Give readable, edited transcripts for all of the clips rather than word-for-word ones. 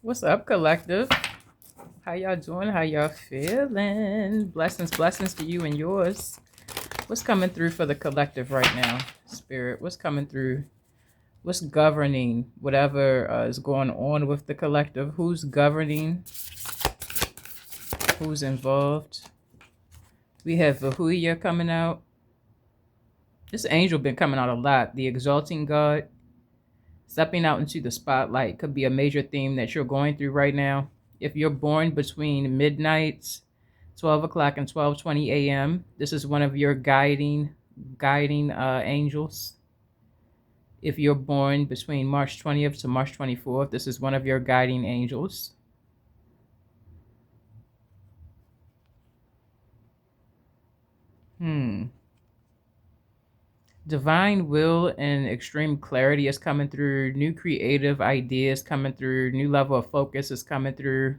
What's up, collective? How y'all doing? How y'all feeling? Blessings, blessings to you and yours. What's coming through for the collective right now? Spirit, what's coming through? What's governing whatever is going on with the collective? Who's governing? Who's involved? We have Vahuya coming out. This angel been coming out a lot. The exalting God. Stepping out into the spotlight could be a major theme that you're going through right now. If you're born between midnight, 12 o'clock and 12:20 a.m., this is one of your guiding angels. If you're born between March 20th to March 24th, this is one of your guiding angels. Divine will and extreme clarity is coming through. New creative ideas coming through. New level of focus is coming through.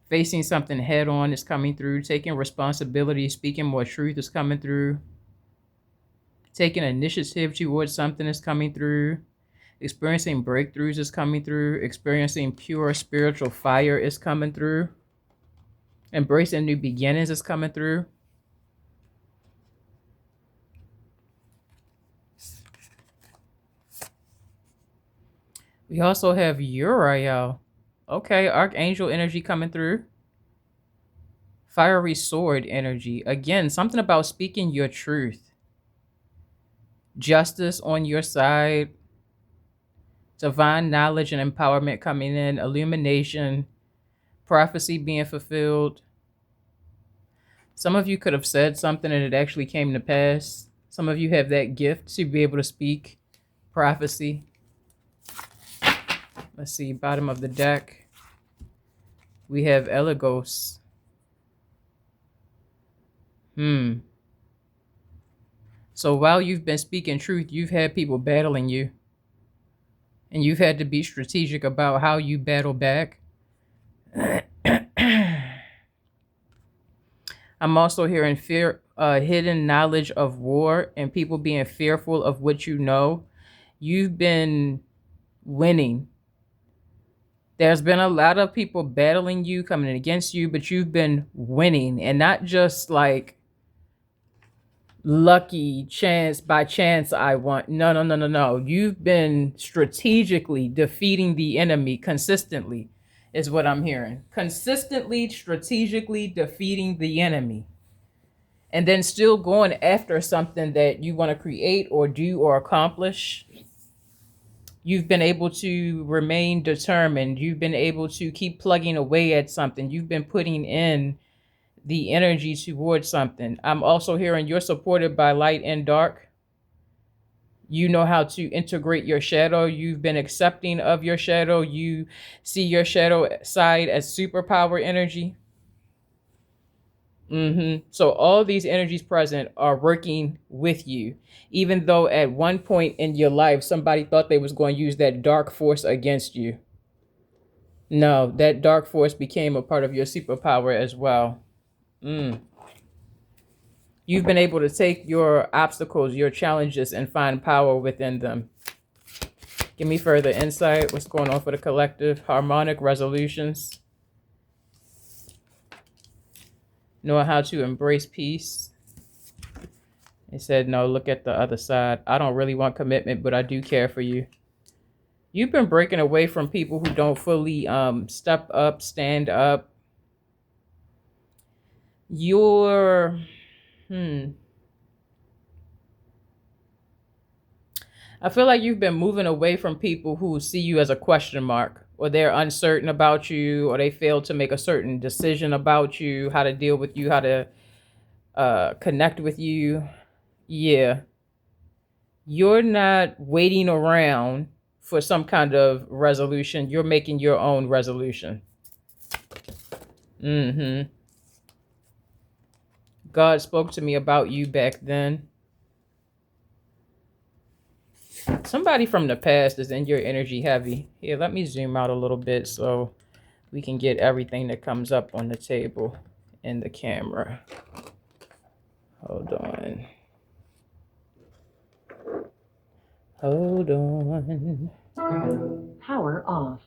Facing something head on is coming through. Taking responsibility, speaking more truth is coming through. Taking initiative towards something is coming through. Experiencing breakthroughs is coming through. Experiencing pure spiritual fire is coming through. Embracing new beginnings is coming through. We also have Uriel. Okay, Archangel energy coming through. Fiery sword energy. Again, something about speaking your truth. Justice on your side. Divine knowledge and empowerment coming in. Illumination. Prophecy being fulfilled. Some of you could have said something and it actually came to pass. Some of you have that gift to be able to speak prophecy. Let's see, bottom of the deck. We have Elagos. So while you've been speaking truth, you've had people battling you. And you've had to be strategic about how you battle back. I'm also hearing fear, hidden knowledge of war and people being fearful of what you know. You've been winning. There's been a lot of people battling you, coming against you, but you've been winning. And not just like lucky chance by chance I want. No. You've been strategically defeating the enemy consistently is what I'm hearing. Consistently, strategically defeating the enemy. And then still going after something that you want to create or do or accomplish. You've been able to remain determined. You've been able to keep plugging away at something. You've been putting in the energy towards something. I'm also hearing you're supported by light and dark. You know how to integrate your shadow. You've been accepting of your shadow. You see your shadow side as superpower energy. So all these energies present are working with you, even though at one point in your life, somebody thought they was going to use that dark force against you. No, that dark force became a part of your superpower as well. You've been able to take your obstacles, your challenges, and find power within them. Give me further insight. What's going on for the collective? Harmonic resolutions. Knowing how to embrace peace. They said, no, look at the other side. I don't really want commitment, but I do care for you. You've been breaking away from people who don't fully step up, stand up. You're... I feel like you've been moving away from people who see you as a question mark, or they're uncertain about you, or they fail to make a certain decision about you, how to deal with you, how to connect with you. Yeah. You're not waiting around for some kind of resolution. You're making your own resolution. God spoke to me about you back then. Somebody from the past is in your energy heavy. Here, let me zoom out a little bit so we can get everything that comes up on the table in the camera. Hold on. Power off.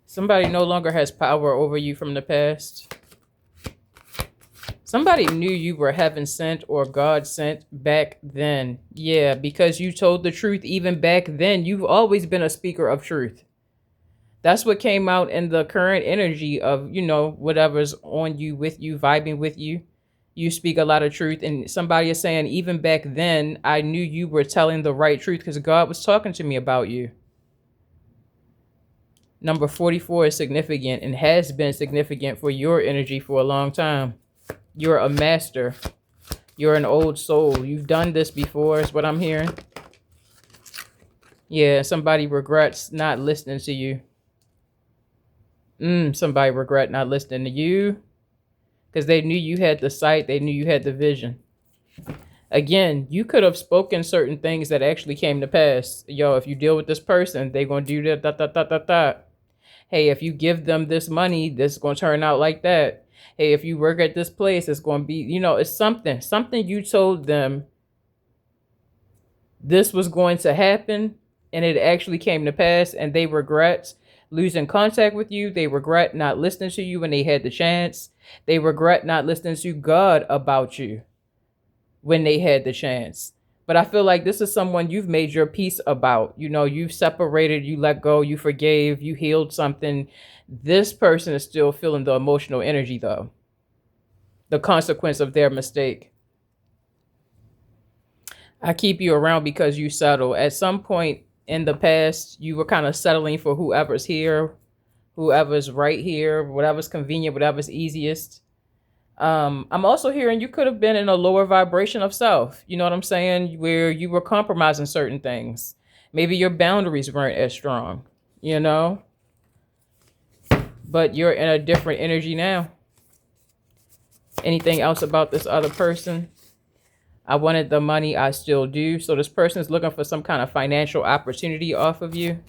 Somebody no longer has power over you from the past. Somebody knew you were heaven sent or God sent back then. Yeah, because you told the truth even back then. You've always been a speaker of truth. That's what came out in the current energy of, whatever's on you, with you, vibing with you. You speak a lot of truth. And somebody is saying, even back then, I knew you were telling the right truth because God was talking to me about you. Number 44 is significant and has been significant for your energy for a long time. You're a master. You're an old soul. You've done this before, is what I'm hearing. Yeah, somebody regrets not listening to you. Somebody regret not listening to you because they knew you had the sight. They knew you had the vision. Again, you could have spoken certain things that actually came to pass. Yo, if you deal with this person, they're going to do that. Hey, if you give them this money, this is going to turn out like that. Hey, if you work at this place, it's going to be, it's something you told them this was going to happen and it actually came to pass, and they regret losing contact with you. They regret not listening to you when they had the chance. They regret not listening to God about you when they had the chance. But I feel like this is someone you've made your peace about. You've separated, you let go, you forgave, you healed something. This person is still feeling the emotional energy, though. The consequence of their mistake. I keep you around because you settle. At some point in the past, you were kind of settling for whoever's here, whoever's right here, whatever's convenient, whatever's easiest. I'm also hearing you could have been in a lower vibration of self. You know what I'm saying? Where you were compromising certain things. Maybe your boundaries weren't as strong, but you're in a different energy now. Anything else about this other person? I wanted the money, I still do. So this person is looking for some kind of financial opportunity off of you.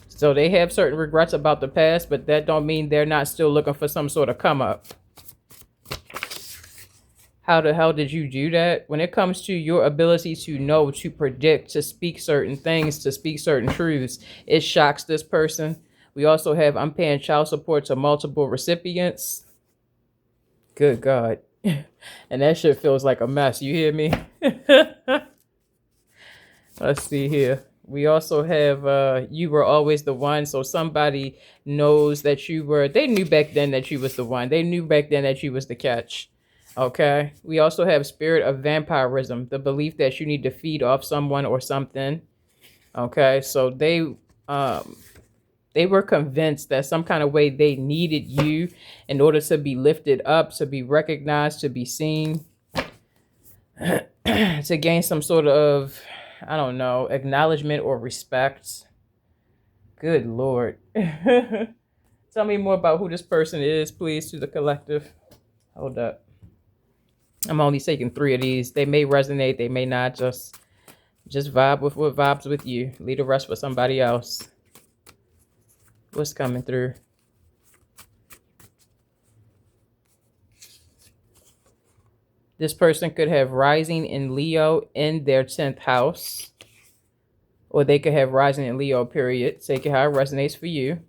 So they have certain regrets about the past, but that don't mean they're not still looking for some sort of come up. How the hell did you do that? When it comes to your ability to know, to predict, to speak certain things, to speak certain truths, it shocks this person. We also have, I'm paying child support to multiple recipients. Good God. And that shit feels like a mess. You hear me? Let's see here. We also have you were always the one. So somebody knows that they knew back then that you was the one. They knew back then that you was the catch. Okay. We also have spirit of vampirism, the belief that you need to feed off someone or something. Okay. So they were convinced that some kind of way they needed you in order to be lifted up, to be recognized, to be seen, to gain some sort of, I don't know, acknowledgement or respect. Good Lord. Tell me more about who this person is, please, to the collective. Hold up. I'm only taking 3 of these. They may resonate, they may not. Just vibe with what vibes with you. Leave the rest for somebody else. What's coming through? This person could have rising in Leo in their 10th house. Or they could have rising in Leo, period. Take it how it resonates for you.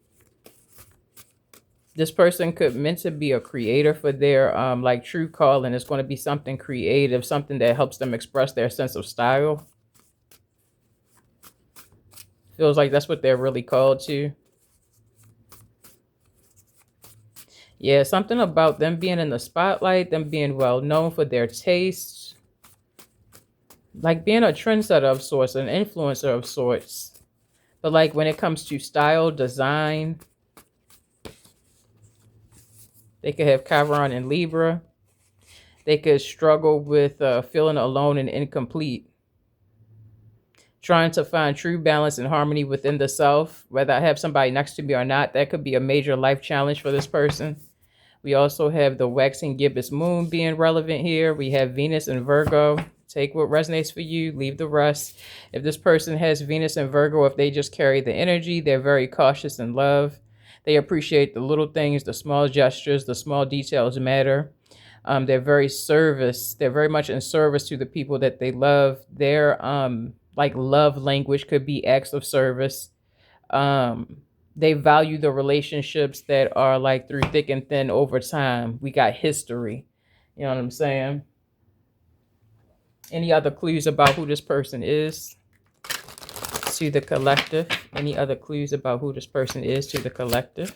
This person could meant to be a creator for their like true calling. It's going to be something creative, something that helps them express their sense of style. Feels like that's what they're really called to. Yeah, something about them being in the spotlight, them being well known for their tastes. Like being a trendsetter of sorts, an influencer of sorts. But like when it comes to style, design, they could have Chiron and Libra. They could struggle with feeling alone and incomplete. Trying to find true balance and harmony within the self, whether I have somebody next to me or not, that could be a major life challenge for this person. We also have the waxing gibbous moon being relevant here. We have Venus and Virgo. Take what resonates for you, leave the rest. If this person has Venus and Virgo, if they just carry the energy, they're very cautious in love. They appreciate the little things, the small gestures, the small details matter. They're they're very much in service to the people that they love. Their like love language could be acts of service. um they value the relationships that are like through thick and thin over time. We got history. You know what I'm saying? Any other clues about who this person is to the collective? Any other clues about who this person is to the collective?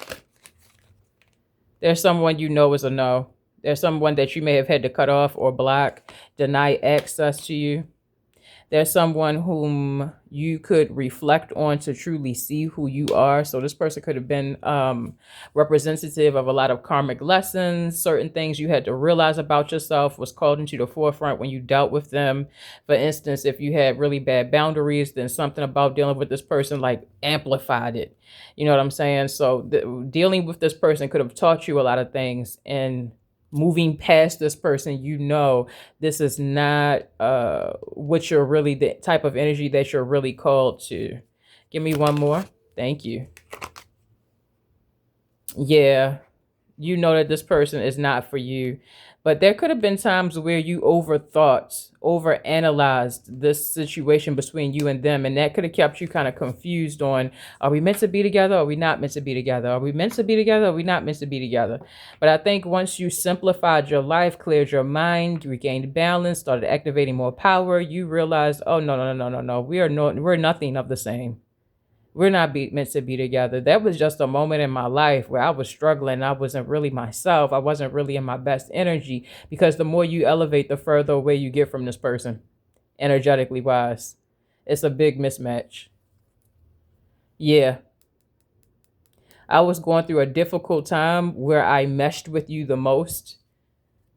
There's someone you know is a no. There's someone that you may have had to cut off or block, deny access to you. There's someone whom you could reflect on to truly see who you are. So this person could have been representative of a lot of karmic lessons. Certain things you had to realize about yourself was called into the forefront when you dealt with them. For instance, if you had really bad boundaries, then something about dealing with this person like amplified it. You know what I'm saying? So dealing with this person could have taught you a lot of things, and moving past this person, you know, this is not what you're really, the type of energy that you're really called to. Give me one more. Thank you. Yeah, you know that this person is not for you. But there could have been times where you overanalyzed this situation between you and them, and that could have kept you kind of confused on, are we meant to be together? Or are we not meant to be together? Are we meant to be together? Or are we not meant to be together? But I think once you simplified your life, cleared your mind, regained balance, started activating more power, you realized, oh, no. We're nothing of the same. We're not meant to be together. That was just a moment in my life where I was struggling. I wasn't really myself. I wasn't really in my best energy, because the more you elevate, the further away you get from this person, energetically wise. It's a big mismatch. Yeah. I was going through a difficult time where I meshed with you the most,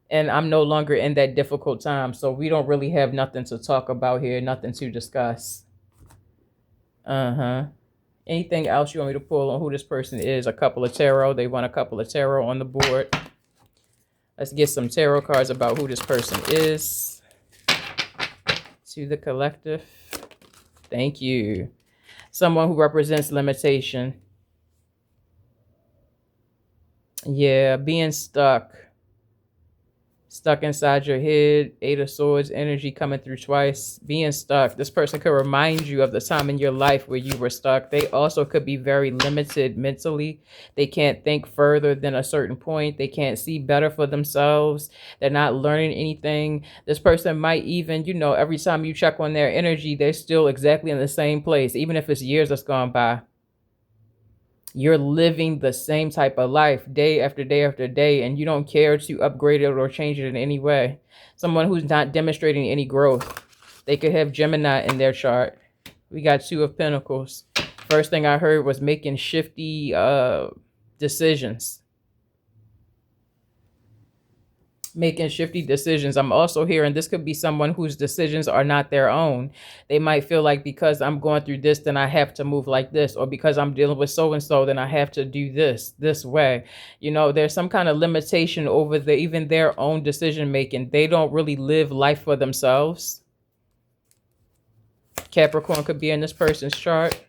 and I'm no longer in that difficult time. So we don't really have nothing to talk about here, nothing to discuss. Uh-huh. Anything else you want me to pull on who this person is? A couple of tarot. They want a couple of tarot on the board. Let's get some tarot cards about who this person is to the collective. Thank you. Someone who represents limitation. Yeah, being stuck inside your head. Eight of Swords energy coming through twice. Being stuck. This person could remind you of the time in your life where you were stuck. They also could be very limited mentally. They can't think further than a certain point. They can't see better for themselves. They're not learning anything. This person might even, you know, every time you check on their energy, they're still exactly in the same place, even if it's years that's gone by. You're living the same type of life day after day after day, and you don't care to upgrade it or change it in any way. Someone who's not demonstrating any growth. They could have Gemini in their chart. We got Two of Pentacles. First thing I heard was making shifty decisions. Making shifty decisions. I'm also hearing this could be someone whose decisions are not their own. They might feel like, because I'm going through this, then I have to move like this, or because I'm dealing with so and so, then I have to do this way. You know, there's some kind of limitation over even their own decision making. They don't really live life for themselves. Capricorn could be in this person's chart.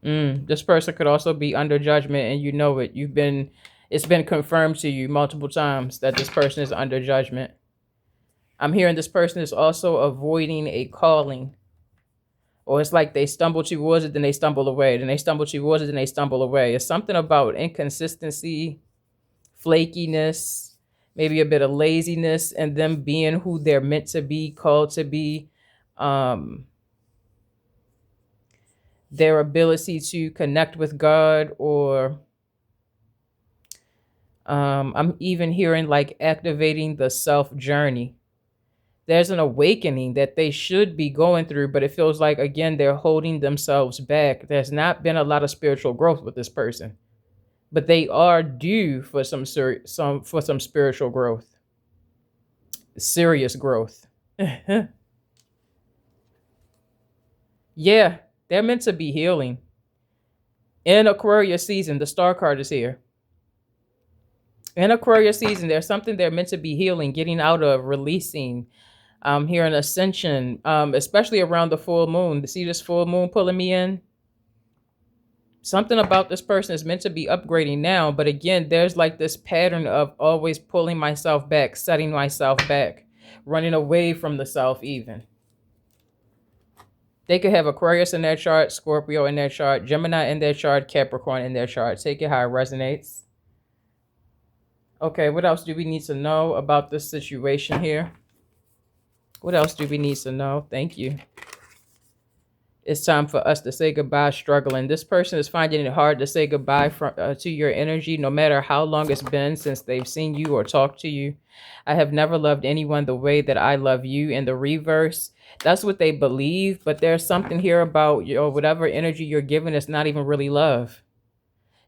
This person could also be under judgment, and you know it. It's been confirmed to you multiple times that this person is under judgment. I'm hearing this person is also avoiding a calling. Or it's like they stumble towards it, then they stumble away. Then they stumble towards it, then they stumble away. It's something about inconsistency, flakiness, maybe a bit of laziness, and them being who they're meant to be, called to be. Their ability to connect with God, or I'm even hearing like activating the self journey. There's an awakening that they should be going through, but it feels like, again, they're holding themselves back. There's not been a lot of spiritual growth with this person, but they are due for some spiritual growth, serious growth. Yeah, they're meant to be healing. In Aquarius season, the star card is here. In Aquarius season, there's something they're meant to be healing, getting out of, releasing. Here in Ascension, especially around the full moon. See this full moon pulling me in? Something about this person is meant to be upgrading now, but again, there's like this pattern of always pulling myself back, setting myself back, running away from the self even. They could have Aquarius in their chart, Scorpio in their chart, Gemini in their chart, Capricorn in their chart. Take it how it resonates. Okay, what else do we need to know about this situation here? What else do we need to know? Thank you. It's time for us to say goodbye struggling. This person is finding it hard to say goodbye to your energy, no matter how long it's been since they've seen you or talked to you. I have never loved anyone the way that I love you. In the reverse, that's what they believe, but there's something here about whatever energy you're giving is not even really love.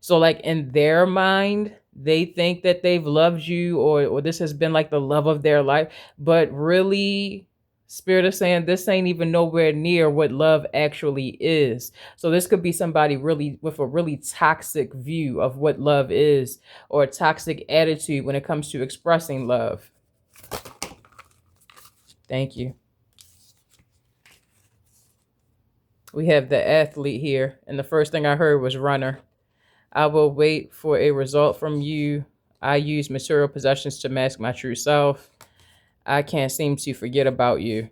So like in their mind, they think that they've loved you or this has been like the love of their life, but really Spirit is saying this ain't even nowhere near what love actually is. So this could be somebody really with a really toxic view of what love is, or a toxic attitude when it comes to expressing love. Thank you. We have the athlete here, and the first thing I heard was runner. I will wait for a result from you. I use material possessions to mask my true self. I can't seem to forget about you.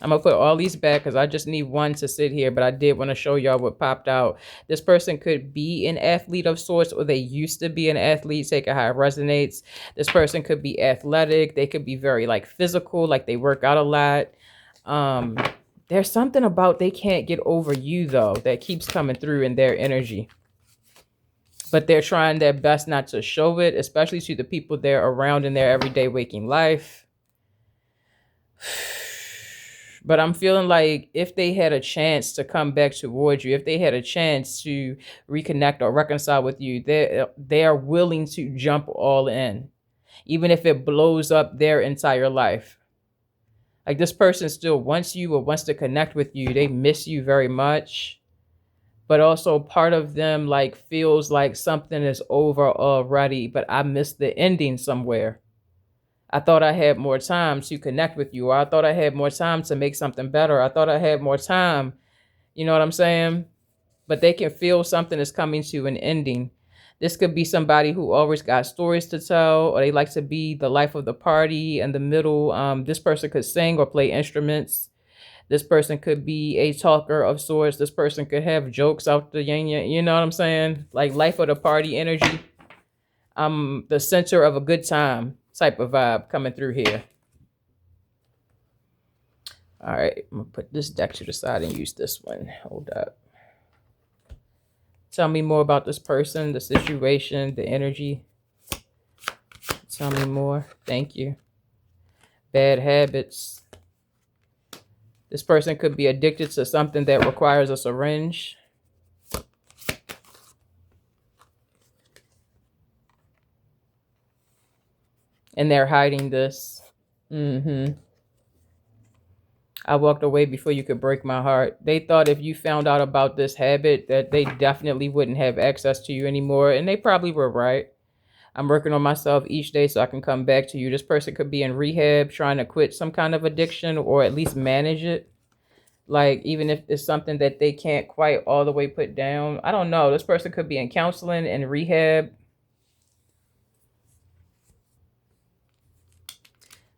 I'm going to put all these back because I just need one to sit here, but I did want to show y'all what popped out. This person could be an athlete of sorts, or they used to be an athlete. Take it how it resonates. This person could be athletic. They could be very like physical, like they work out a lot. There's something about they can't get over you, though, that keeps coming through in their energy. But they're trying their best not to show it, especially to the people they're around in their everyday waking life. But I'm feeling like if they had a chance to come back towards you, if they had a chance to reconnect or reconcile with you, they are willing to jump all in, even if it blows up their entire life. Like this person still wants you or wants to connect with you. They miss you very much. But also part of them like feels like something is over already, but I missed the ending somewhere. I thought I had more time to connect with you, or I thought I had more time to make something better. I thought I had more time. You know what I'm saying? But they can feel something is coming to an ending. This could be somebody who always got stories to tell, or they like to be the life of the party in the middle. This person could sing or play instruments. This person could be a talker of sorts. This person could have jokes out the yin yang. You know what I'm saying? Like life of the party energy. The center of a good time type of vibe coming through here. All right, I'm gonna put this deck to the side and use this one. Hold up. Tell me more about this person, the situation, the energy. Tell me more. Thank you. Bad habits. This person could be addicted to something that requires a syringe. And they're hiding this. I walked away before you could break my heart. They thought if you found out about this habit that they definitely wouldn't have access to you anymore. And they probably were right. I'm working on myself each day so I can come back to you. This person could be in rehab trying to quit some kind of addiction or at least manage it. Like even if it's something that they can't quite all the way put down. I don't know. This person could be in counseling and rehab.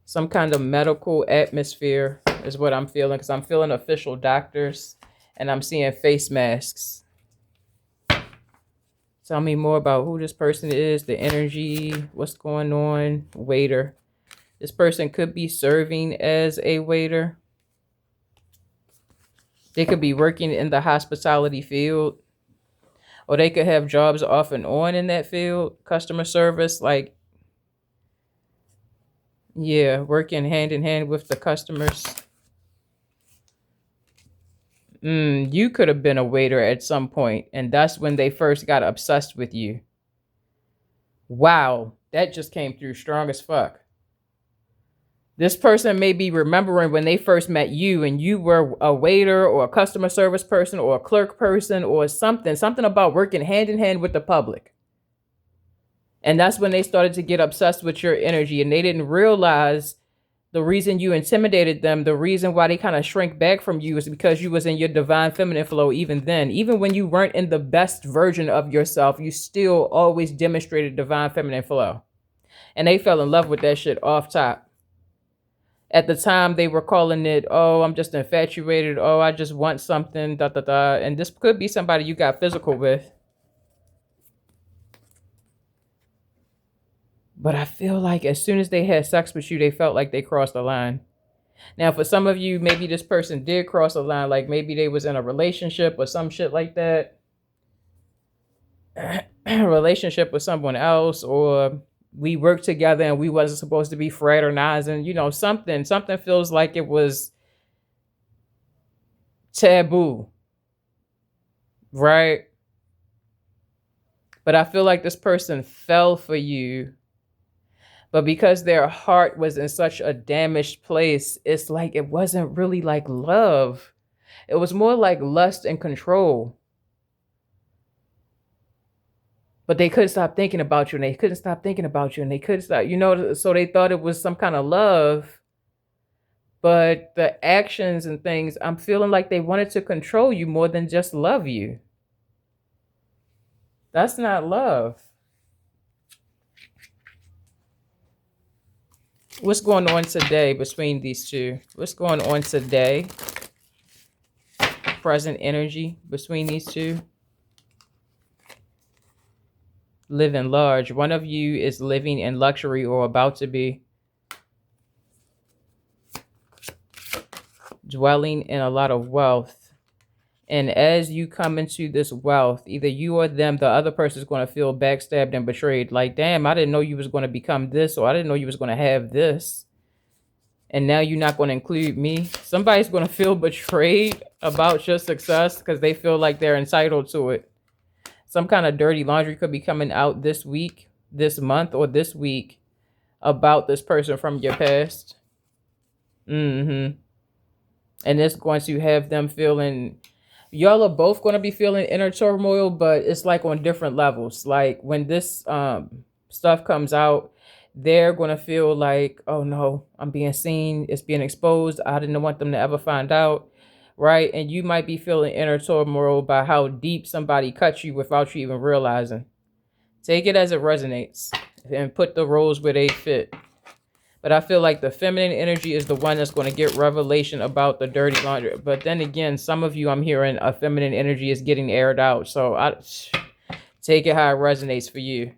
Some kind of medical atmosphere is what I'm feeling, because I'm feeling official doctors and I'm seeing face masks. Tell me more about who this person is, the energy, what's going on. Waiter. This person could be serving as a waiter. They could be working in the hospitality field, or they could have jobs off and on in that field, customer service, like, yeah, working hand in hand with the customers. You could have been a waiter at some point, and that's when they first got obsessed with you. Wow, that just came through strong as fuck. This person may be remembering when they first met you and you were a waiter or a customer service person or a clerk person or something about working hand in hand with the public. And that's when they started to get obsessed with your energy, and they didn't realize The reason you intimidated them, the reason why they kind of shrink back from you is because you was in your divine feminine flow even then. Even when you weren't in the best version of yourself, you still always demonstrated divine feminine flow. And they fell in love with that shit off top. At the time, they were calling it, oh, I'm just infatuated. Oh, I just want something, da da da. And this could be somebody you got physical with. But I feel like as soon as they had sex with you, they felt like they crossed the line. Now, for some of you, maybe this person did cross a line, like maybe they was in a relationship or some shit like that. Relationship with someone else, or we worked together and we wasn't supposed to be fraternizing. Something feels like it was taboo, right? But I feel like this person fell for you. But because their heart was in such a damaged place, it's like it wasn't really like love. It was more like lust and control. But they couldn't stop thinking about you, and they couldn't stop thinking about you, and they couldn't stop, so they thought it was some kind of love. But the actions and things, I'm feeling like they wanted to control you more than just love you. That's not love. What's going on today between these two? What's going on today? Present energy between these two. Living large. One of you is living in luxury or about to be. Dwelling in a lot of wealth. And as you come into this wealth, either you or them, the other person is going to feel backstabbed and betrayed. Like, damn, I didn't know you was going to become this, or I didn't know you was going to have this. And now you're not going to include me. Somebody's going to feel betrayed about your success because they feel like they're entitled to it. Some kind of dirty laundry could be coming out this week, this month, or this week about this person from your past. And it's going to have them feeling... Y'all are both going to be feeling inner turmoil, but it's like on different levels. Like when this stuff comes out, they're going to feel like, oh no, I'm being seen. It's being exposed. I didn't want them to ever find out. Right. And you might be feeling inner turmoil by how deep somebody cut you without you even realizing. Take it as it resonates and put the roles where they fit. But I feel like the feminine energy is the one that's going to get revelation about the dirty laundry. But then again, some of you, I'm hearing a feminine energy is getting aired out. So I take it how it resonates for you.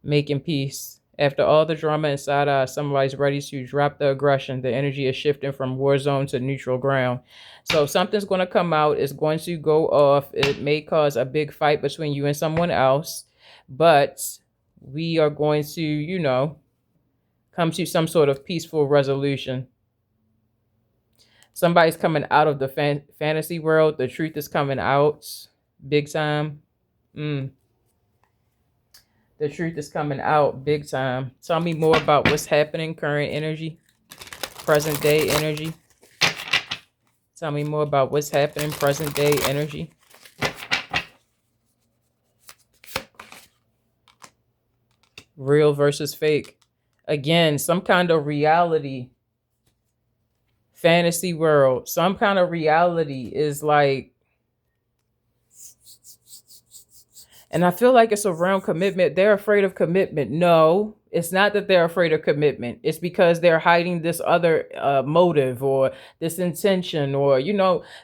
Making peace. After all the drama and side eye, somebody's ready to drop the aggression. The energy is shifting from war zone to neutral ground. So something's going to come out. It's going to go off. It may cause a big fight between you and someone else. But we are going to, come to some sort of peaceful resolution. Somebody's coming out of the fantasy world. The truth is coming out big time. The truth is coming out big time. Tell me more about what's happening, current energy, present day energy. Tell me more about what's happening, present day energy. Real versus fake. Again, some kind of reality. Fantasy world. Some kind of reality is like... And I feel like it's around commitment. They're afraid of commitment. No, it's not that they're afraid of commitment. It's because they're hiding this other motive or this intention or,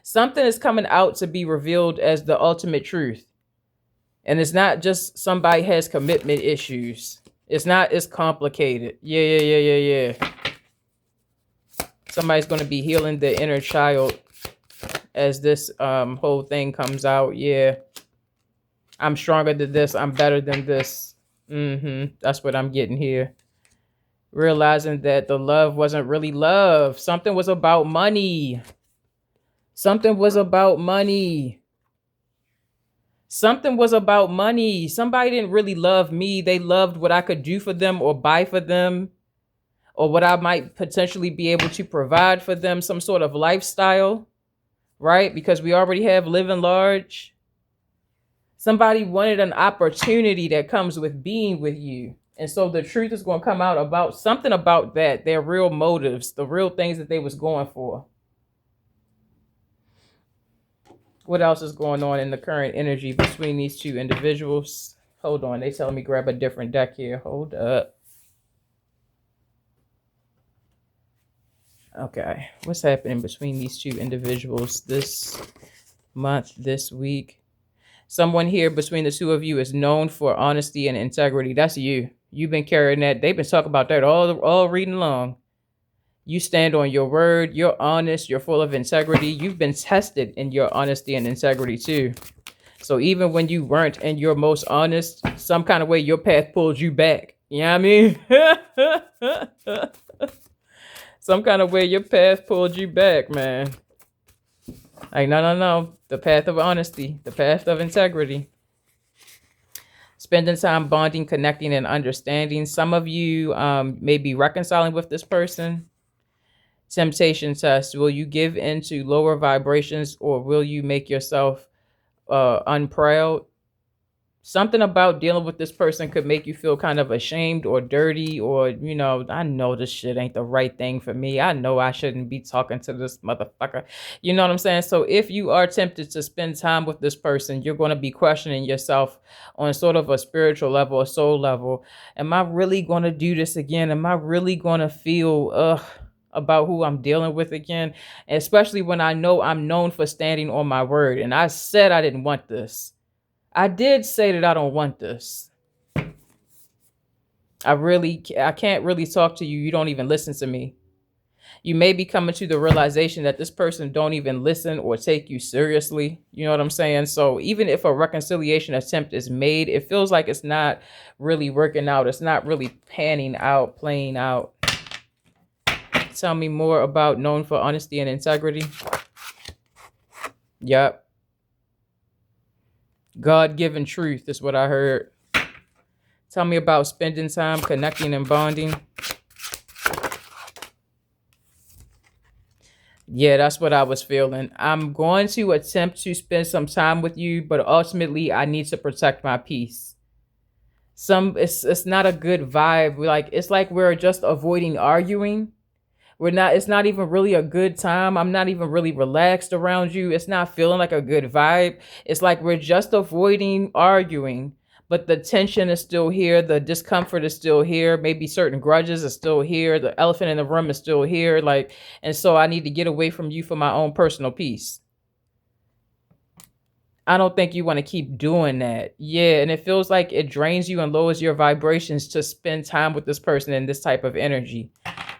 something is coming out to be revealed as the ultimate truth. And it's not just somebody has commitment issues. It's complicated. Yeah. Somebody's going to be healing the inner child as this whole thing comes out. Yeah. I'm stronger than this. I'm better than this. That's what I'm getting here. Realizing that the love wasn't really love. Something was about money. Something was about money. Something was about money. Somebody didn't really love me. They loved what I could do for them or buy for them or what I might potentially be able to provide for them, some sort of lifestyle, right? Because we already have living large. Somebody wanted an opportunity that comes with being with you. And so the truth is going to come out about something about that, their real motives, the real things that they was going for. What else is going on in the current energy between these two individuals? Hold on. They telling me grab a different deck here. Hold up. Okay. What's happening between these two individuals this month, this week? Someone here between the two of you is known for honesty and integrity. That's you. You've been carrying that. They've been talking about that all reading long. You stand on your word. You're honest. You're full of integrity. You've been tested in your honesty and integrity too. So even when you weren't in your most honest, some kind of way your path pulled you back. You know what I mean? Some kind of way your path pulled you back, man. Like, no. The path of honesty, the path of integrity. Spending time bonding, connecting, and understanding. Some of you may be reconciling with this person. Temptation test. Will you give in to lower vibrations, or will you make yourself unproud? Something about dealing with this person could make you feel kind of ashamed or dirty, or, I know this shit ain't the right thing for me. I know I shouldn't be talking to this motherfucker. You know what I'm saying? So if you are tempted to spend time with this person, you're going to be questioning yourself on sort of a spiritual level, a soul level. Am I really going to do this again? Am I really going to feel about who I'm dealing with again? Especially when I know I'm known for standing on my word. And I said I didn't want this. I did say that I don't want this. I can't really talk to you. You don't even listen to me. You may be coming to the realization that this person don't even listen or take you seriously. You know what I'm saying? So even if a reconciliation attempt is made, it feels like it's not really working out. It's not really playing out. Tell me more about known for honesty and integrity. Yep. God-given truth is what I heard. Tell me about spending time, connecting, and bonding. Yeah, that's what I was feeling. I'm going to attempt to spend some time with you, but ultimately I need to protect my peace. It's not a good vibe. It's like we're just avoiding arguing. It's not even really a good time. I'm not even really relaxed around you. It's not feeling like a good vibe. It's like we're just avoiding arguing, but the tension is still here. The discomfort is still here. Maybe certain grudges are still here. The elephant in the room is still here. And so I need to get away from you for my own personal peace. I don't think you want to keep doing that. Yeah, and it feels like it drains you and lowers your vibrations to spend time with this person in this type of energy.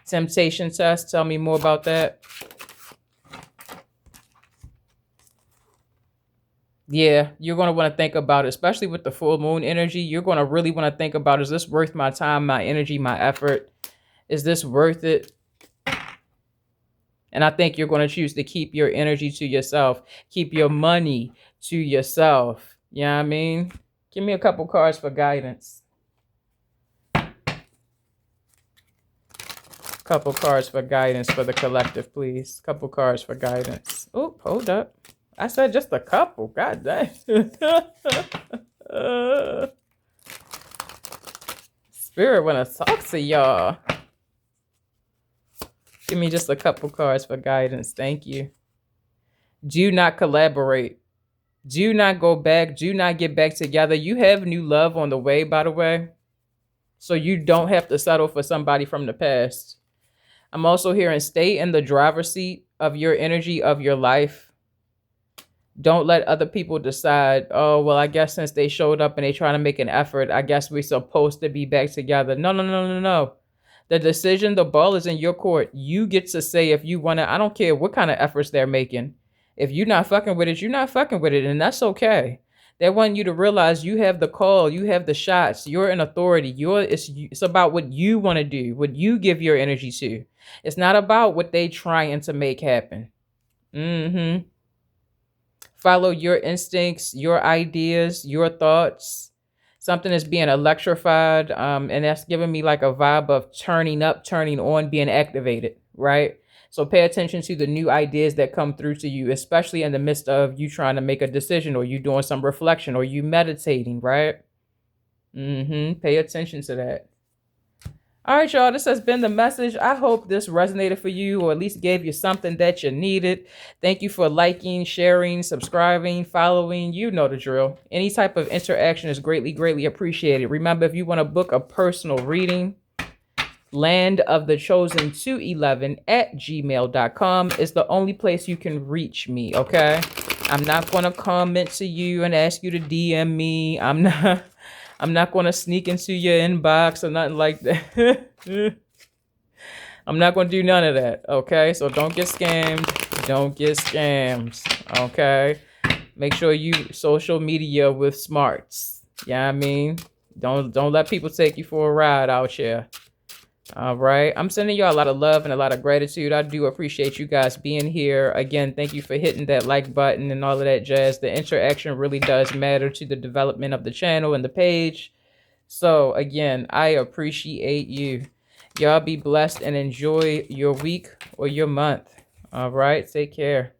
Temptation test. Tell me more about that. Yeah, you're going to want to think about it, especially with the full moon energy. You're going to really want to think about, is this worth my time, my energy, my effort? Is this worth it? And I think you're going to choose to keep your energy to yourself. Keep your money to yourself. You know what I mean? Give me a couple cards for guidance. Couple cards for guidance for the collective, please. Couple cards for guidance. Oh, hold up. I said just a couple. God dang. Spirit want to talk to y'all. Give me just a couple cards for guidance. Thank you. Do not collaborate. Do not go back. Do not get back together. You have new love on the way, by the way. So you don't have to settle for somebody from the past. I'm also hearing stay in the driver's seat of your energy, of your life. Don't let other people decide, oh, well, I guess since they showed up and they trying to make an effort, I guess we're supposed to be back together. No. The decision, the ball is in your court. You get to say if you want to. I don't care what kind of efforts they're making. If you're not fucking with it, you're not fucking with it. And that's okay. They want you to realize you have the call. You have the shots. You're an authority. It's about what you want to do, what you give your energy to. It's not about what they trying to make happen. Follow your instincts, your ideas, your thoughts. Something is being electrified, and that's giving me like a vibe of turning up, turning on, being activated, right? So pay attention to the new ideas that come through to you, especially in the midst of you trying to make a decision, or you doing some reflection, or you meditating, right? Pay attention to that. All right, y'all, this has been the message. I hope this resonated for you, or at least gave you something that you needed. Thank you for liking, sharing, subscribing, following. You know the drill. Any type of interaction is greatly, greatly appreciated. Remember, if you want to book a personal reading, Land of the Chosen 211 at gmail.com is the only place you can reach me, okay? I'm not going to comment to you and ask you to DM me. I'm not going to sneak into your inbox or nothing like that. I'm not going to do none of that, okay? So don't get scammed. Don't get scammed, okay? Make sure you social media with smarts. Yeah, I mean, don't let people take you for a ride out here. All right. I'm sending y'all a lot of love and a lot of gratitude. I do appreciate you guys being here. Again, thank you for hitting that like button and all of that jazz. The interaction really does matter to the development of the channel and the page. So again, I appreciate you. Y'all be blessed and enjoy your week or your month. All right. Take care.